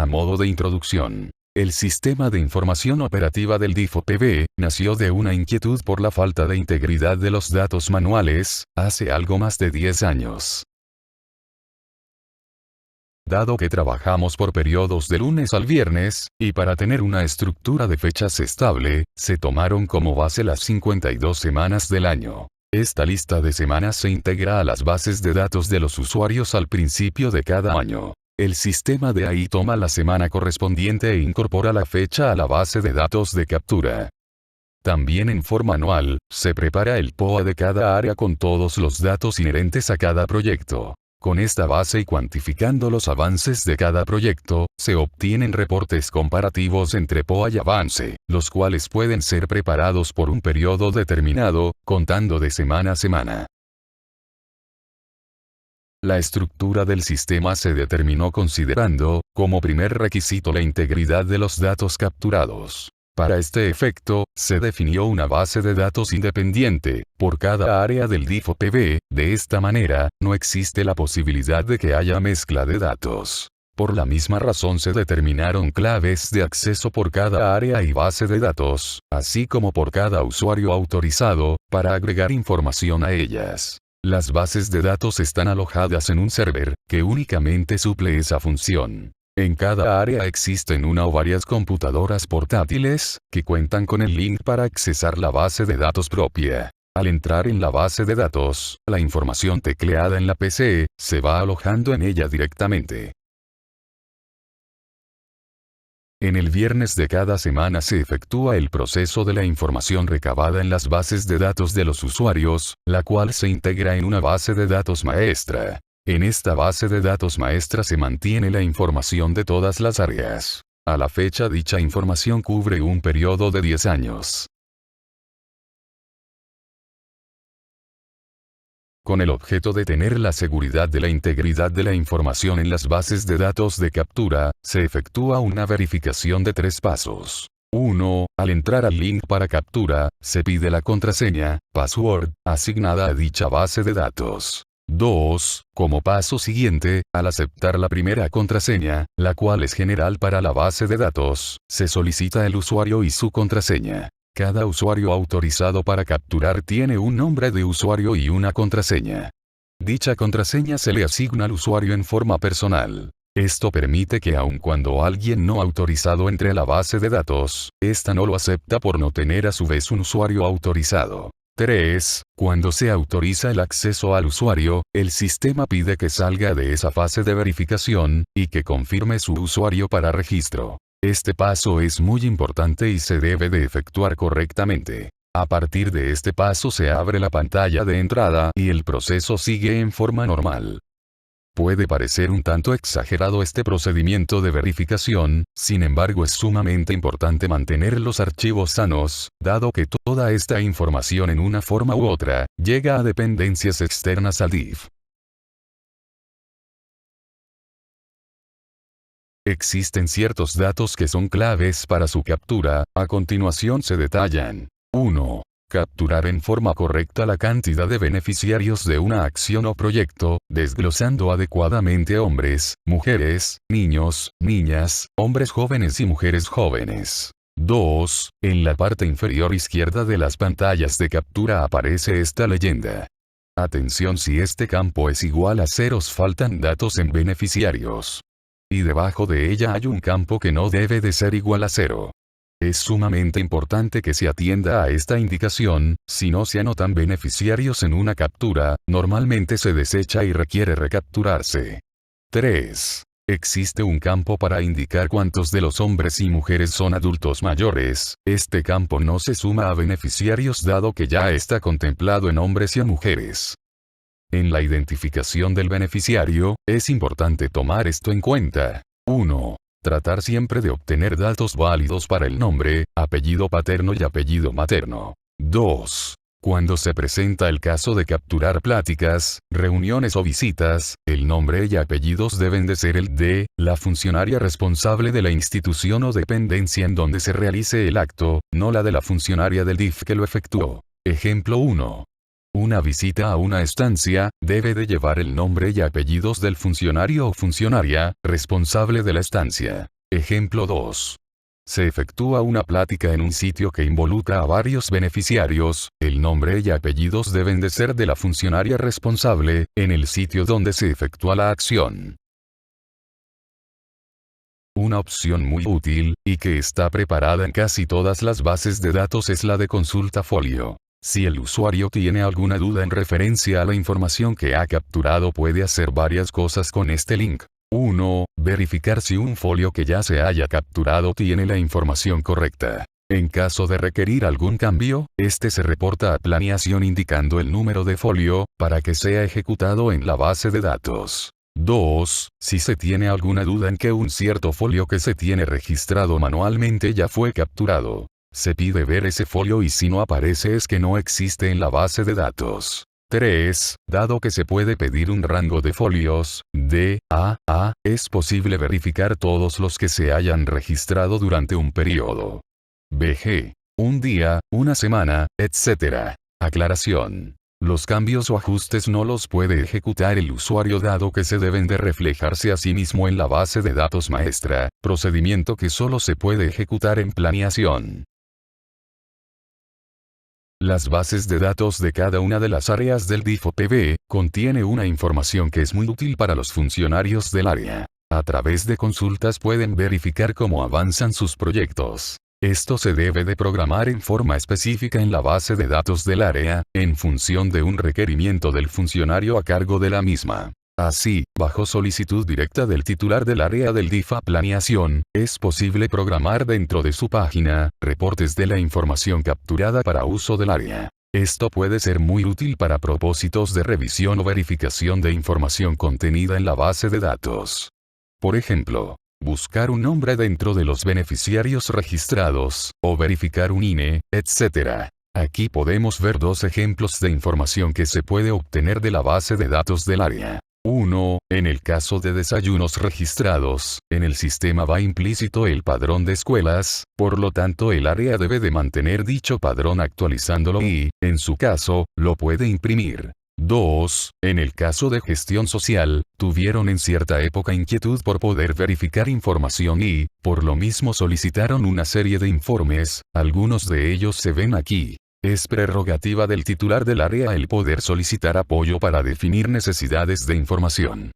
A modo de introducción, el sistema de información operativa del DIF-OPB nació de una inquietud por la falta de integridad de los datos manuales, hace algo más de 10 años. Dado que trabajamos por periodos de lunes al viernes, y para tener una estructura de fechas estable, se tomaron como base las 52 semanas del año. Esta lista de semanas se integra a las bases de datos de los usuarios al principio de cada año. El sistema de ahí toma la semana correspondiente e incorpora la fecha a la base de datos de captura. También en forma anual, se prepara el POA de cada área con todos los datos inherentes a cada proyecto. Con esta base y cuantificando los avances de cada proyecto, se obtienen reportes comparativos entre POA y avance, los cuales pueden ser preparados por un periodo determinado, contando de semana a semana. La estructura del sistema se determinó considerando, como primer requisito, la integridad de los datos capturados. Para este efecto, se definió una base de datos independiente, por cada área del DIF-OPB, de esta manera, no existe la posibilidad de que haya mezcla de datos. Por la misma razón se determinaron claves de acceso por cada área y base de datos, así como por cada usuario autorizado, para agregar información a ellas. Las bases de datos están alojadas en un server, que únicamente suple esa función. En cada área existen una o varias computadoras portátiles, que cuentan con el link para accesar la base de datos propia. Al entrar en la base de datos, la información tecleada en la PC, se va alojando en ella directamente. En el viernes de cada semana se efectúa el proceso de la información recabada en las bases de datos de los usuarios, la cual se integra en una base de datos maestra. En esta base de datos maestra se mantiene la información de todas las áreas. A la fecha dicha información cubre un periodo de 10 años. Con el objeto de tener la seguridad de la integridad de la información en las bases de datos de captura, se efectúa una verificación de 3 pasos. 1. Al entrar al link para captura, se pide la contraseña, password, asignada a dicha base de datos. 2. Como paso siguiente, al aceptar la primera contraseña, la cual es general para la base de datos, se solicita el usuario y su contraseña. Cada usuario autorizado para capturar tiene un nombre de usuario y una contraseña. Dicha contraseña se le asigna al usuario en forma personal. Esto permite que aun cuando alguien no autorizado entre a la base de datos, ésta no lo acepta por no tener a su vez un usuario autorizado. 3. Cuando se autoriza el acceso al usuario, el sistema pide que salga de esa fase de verificación, y que confirme su usuario para registro. Este paso es muy importante y se debe de efectuar correctamente. A partir de este paso se abre la pantalla de entrada y el proceso sigue en forma normal. Puede parecer un tanto exagerado este procedimiento de verificación, sin embargo es sumamente importante mantener los archivos sanos, dado que toda esta información en una forma u otra, llega a dependencias externas al DIF. Existen ciertos datos que son claves para su captura, a continuación se detallan. 1. Capturar en forma correcta la cantidad de beneficiarios de una acción o proyecto, desglosando adecuadamente hombres, mujeres, niños, niñas, hombres jóvenes y mujeres jóvenes. 2. En la parte inferior izquierda de las pantallas de captura aparece esta leyenda. Atención, si este campo es igual a ceros faltan datos en beneficiarios. Y debajo de ella hay un campo que no debe de ser igual a 0. Es sumamente importante que se atienda a esta indicación, si no se anotan beneficiarios en una captura, normalmente se desecha y requiere recapturarse. 3. Existe un campo para indicar cuántos de los hombres y mujeres son adultos mayores, este campo no se suma a beneficiarios dado que ya está contemplado en hombres y mujeres. En la identificación del beneficiario, es importante tomar esto en cuenta. 1. Tratar siempre de obtener datos válidos para el nombre, apellido paterno y apellido materno. 2. Cuando se presenta el caso de capturar pláticas, reuniones o visitas, el nombre y apellidos deben de ser el de la funcionaria responsable de la institución o dependencia en donde se realice el acto, no la de la funcionaria del DIF que lo efectuó. Ejemplo 1. Una visita a una estancia debe de llevar el nombre y apellidos del funcionario o funcionaria responsable de la estancia. Ejemplo 2. Se efectúa una plática en un sitio que involucra a varios beneficiarios, el nombre y apellidos deben de ser de la funcionaria responsable, en el sitio donde se efectúa la acción. Una opción muy útil, y que está preparada en casi todas las bases de datos es la de consulta folio. Si el usuario tiene alguna duda en referencia a la información que ha capturado puede hacer varias cosas con este link. 1. Verificar si un folio que ya se haya capturado tiene la información correcta. En caso de requerir algún cambio, este se reporta a planeación indicando el número de folio, para que sea ejecutado en la base de datos. 2. Si se tiene alguna duda en que un cierto folio que se tiene registrado manualmente ya fue capturado, se pide ver ese folio y si no aparece es que no existe en la base de datos. 3. Dado que se puede pedir un rango de folios, de A, es posible verificar todos los que se hayan registrado durante un periodo. BG. Un día, una semana, etc. Aclaración. Los cambios o ajustes no los puede ejecutar el usuario dado que se deben de reflejarse a sí mismo en la base de datos maestra, procedimiento que solo se puede ejecutar en planeación. Las bases de datos de cada una de las áreas del DIF o PB, contiene una información que es muy útil para los funcionarios del área. A través de consultas pueden verificar cómo avanzan sus proyectos. Esto se debe de programar en forma específica en la base de datos del área, en función de un requerimiento del funcionario a cargo de la misma. Así, bajo solicitud directa del titular del área del DIF a planeación, es posible programar dentro de su página, reportes de la información capturada para uso del área. Esto puede ser muy útil para propósitos de revisión o verificación de información contenida en la base de datos. Por ejemplo, buscar un nombre dentro de los beneficiarios registrados, o verificar un INE, etc. Aquí podemos ver dos ejemplos de información que se puede obtener de la base de datos del área. 1. En el caso de desayunos registrados, en el sistema va implícito el padrón de escuelas, por lo tanto el área debe de mantener dicho padrón actualizándolo y, en su caso, lo puede imprimir. 2. En el caso de gestión social, tuvieron en cierta época inquietud por poder verificar información y, por lo mismo solicitaron una serie de informes, algunos de ellos se ven aquí. Es prerrogativa del titular del área el poder solicitar apoyo para definir necesidades de información.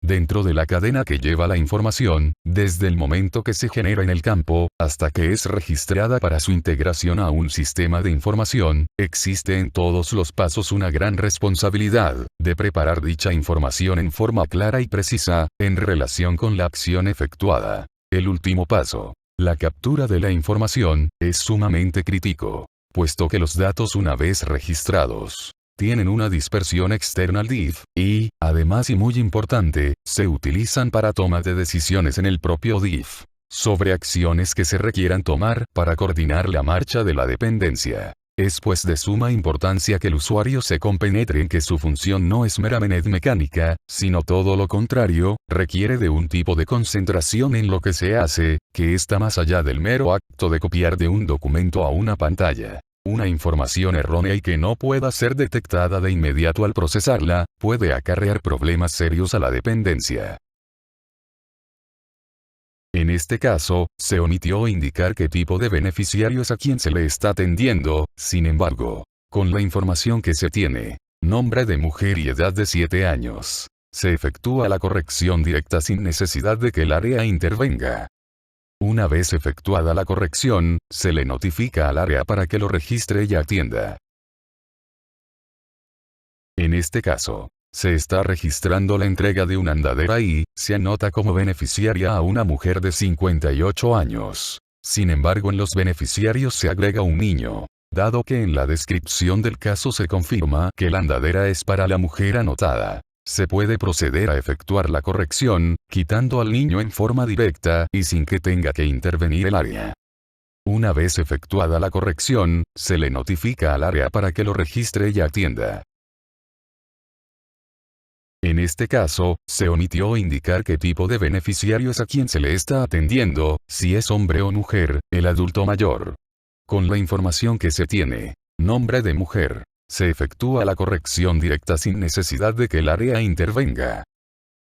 Dentro de la cadena que lleva la información, desde el momento que se genera en el campo, hasta que es registrada para su integración a un sistema de información, existe en todos los pasos una gran responsabilidad, de preparar dicha información en forma clara y precisa, en relación con la acción efectuada. El último paso, la captura de la información, es sumamente crítico, puesto que los datos una vez registrados, tienen una dispersión externa al DIF, y, además y muy importante, se utilizan para toma de decisiones en el propio DIF, sobre acciones que se requieran tomar para coordinar la marcha de la dependencia. Es pues de suma importancia que el usuario se compenetre en que su función no es meramente mecánica, sino todo lo contrario, requiere de un tipo de concentración en lo que se hace, que está más allá del mero acto de copiar de un documento a una pantalla. Una información errónea y que no pueda ser detectada de inmediato al procesarla, puede acarrear problemas serios a la dependencia. En este caso, se omitió indicar qué tipo de beneficiario es a quien se le está atendiendo, sin embargo, con la información que se tiene, nombre de mujer y edad de 7 años, se efectúa la corrección directa sin necesidad de que el área intervenga. Una vez efectuada la corrección, se le notifica al área para que lo registre y atienda. En este caso, se está registrando la entrega de una andadera y, se anota como beneficiaria a una mujer de 58 años. Sin embargo, en los beneficiarios se agrega un niño, dado que en la descripción del caso se confirma que la andadera es para la mujer anotada. Se puede proceder a efectuar la corrección, quitando al niño en forma directa y sin que tenga que intervenir el área. Una vez efectuada la corrección, se le notifica al área para que lo registre y atienda. En este caso, se omitió indicar qué tipo de beneficiario es a quien se le está atendiendo, si es hombre o mujer, el adulto mayor. Con la información que se tiene, Nombre de mujer. Se efectúa la corrección directa sin necesidad de que el área intervenga.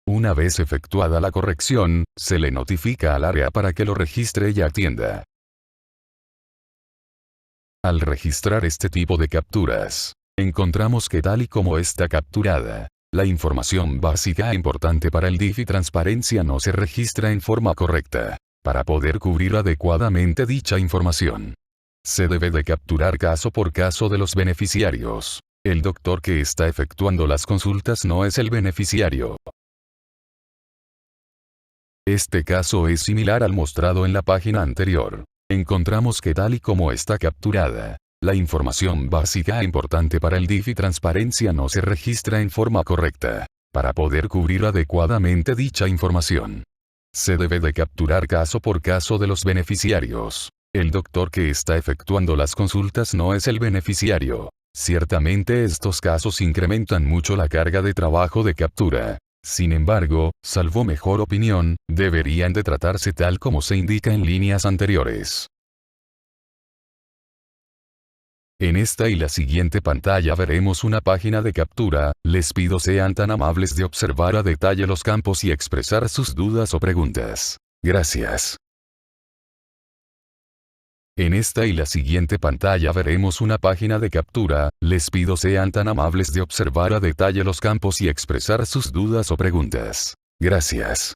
Una vez efectuada la corrección, se le notifica al área para que lo registre y atienda. Al registrar este tipo de capturas, encontramos que tal y como está capturada, la información básica importante para el DIF y transparencia no se registra en forma correcta. Para poder cubrir adecuadamente dicha información, se debe de capturar caso por caso de los beneficiarios. El doctor que está efectuando las consultas no es el beneficiario. Este caso es similar al mostrado en la página anterior. Encontramos que tal y como está capturada, la información básica e importante para el DIF y transparencia no se registra en forma correcta. Para poder cubrir adecuadamente dicha información, se debe de capturar caso por caso de los beneficiarios. El doctor que está efectuando las consultas no es el beneficiario. Ciertamente estos casos incrementan mucho la carga de trabajo de captura. Sin embargo, salvo mejor opinión, deberían de tratarse tal como se indica en líneas anteriores. En esta y la siguiente pantalla veremos una página de captura. Les pido sean tan amables de observar a detalle los campos y expresar sus dudas o preguntas. Gracias. En esta y la siguiente pantalla veremos una página de captura. Les pido sean tan amables de observar a detalle los campos y expresar sus dudas o preguntas. Gracias.